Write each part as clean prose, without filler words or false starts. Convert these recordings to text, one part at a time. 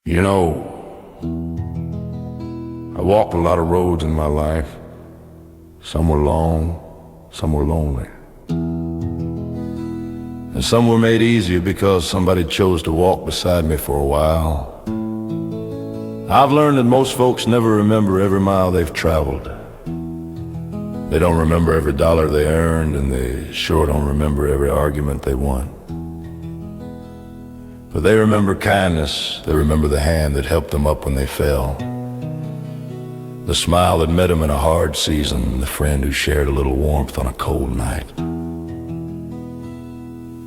You know, I walked a lot of roads in my life. Some were long, some were lonely. And some were made easier because somebody chose to walk beside me for a while. I've learned that most folks never remember every mile they've traveled. They don't remember every dollar they earned, and they sure don't remember every argument they won. But they remember kindness, they remember the hand that helped them up when they fell, the smile that met them in a hard season, the friend who shared a little warmth on a cold night.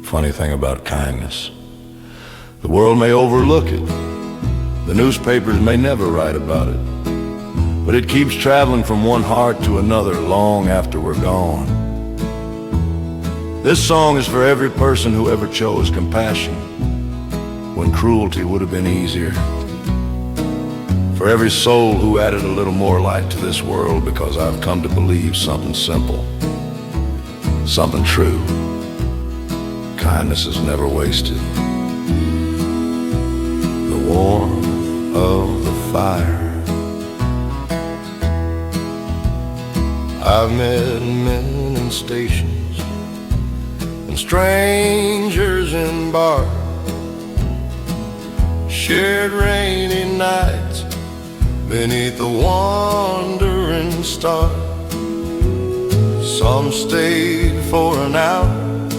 Funny thing about kindness, the world may overlook it, the newspapers may never write about it, but it keeps traveling from one heart to another long after we're gone. This song is for every person who ever chose compassion when cruelty would have been easier. For every soul who added a little more light to this world, because I've come to believe something simple, something true. Kindness is never wasted. The warmth of the fire. I've met men in stations and strangers in bars, shared rainy nights beneath the wandering stars. Some stayed for an hour,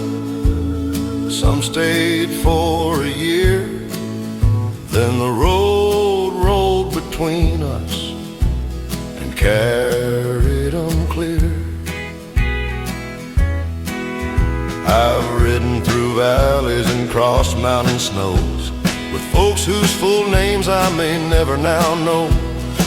some stayed for a year. Then the road rolled between us and carried them clear. I've ridden through valleys and crossed mountain snows with folks whose full names I may never now know,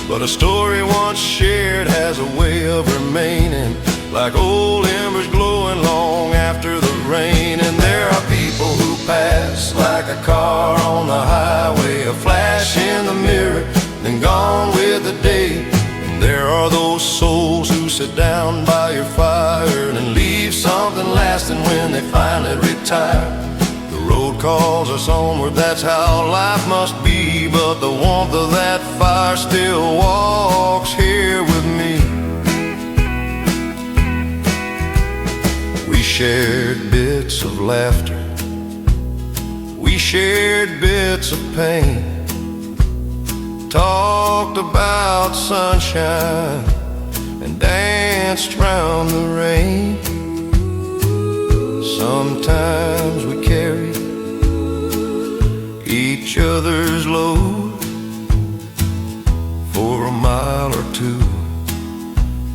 but a story once shared has a way of remaining, like old embers glowing long after the rain. And there are people who pass like a car on the highway, a flash in the mirror, then gone with the day. And there are those souls who sit down by your fire and leave something lasting when they finally retire. The road calls us onward, that's how life must be, but the warmth of that fire still walks here with me. We shared bits of laughter, we shared bits of pain, talked about sunshine and danced round the rain. Sometimes we carried each other's load for a mile or two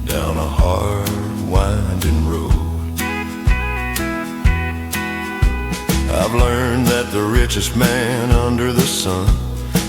down a hard, winding road. I've learned that the richest man under the sun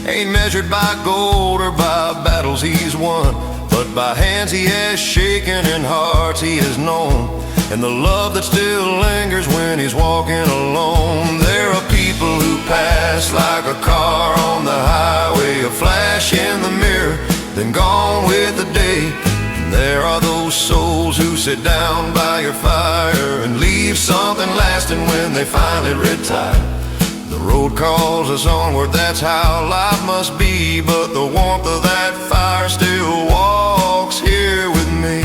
ain't measured by gold or by battles he's won, but by hands he has shaken and hearts he has known, and the love that still lingers when he's walking alone. There are people who pass like a car on the highway, a flash in the mirror, then gone with the day. And there are those souls who sit down by your fire and leave something lasting when they finally retire. The road calls us onward, that's how life must be, but the warmth of that fire still walks here with me.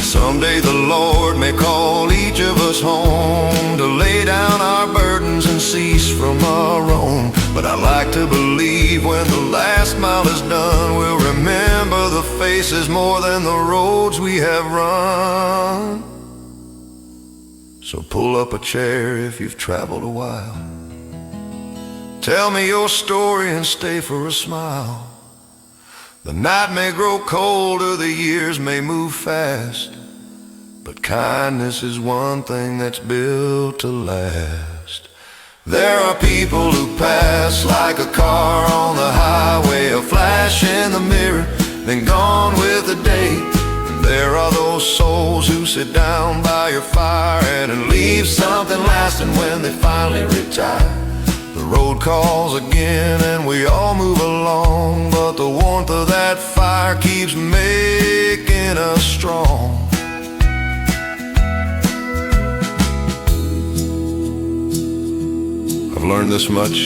Someday the Lord may call each of us home to lay down our burdens and cease from our own. But I like to believe when the last mile is done, we'll remember the faces more than the roads we have run. So pull up a chair if you've traveled a while, tell me your story and stay for a smile. The night may grow colder, the years may move fast, but kindness is one thing that's built to last. There are people who pass like a car on the highway, a flash in the mirror, then gone with the day. And there are those souls who sit down by your fire and leave something lasting when they finally retire. The road calls again and we all move along, but the warmth of that fire keeps making us strong. learned this much: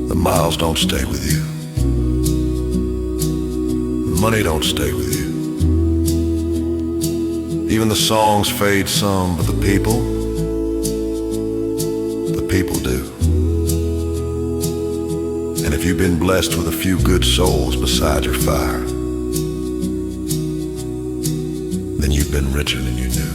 the miles don't stay with you. Money don't stay with you. Even the songs fade some, but the people do. And if you've been blessed with a few good souls beside your fire, then you've been richer than you knew.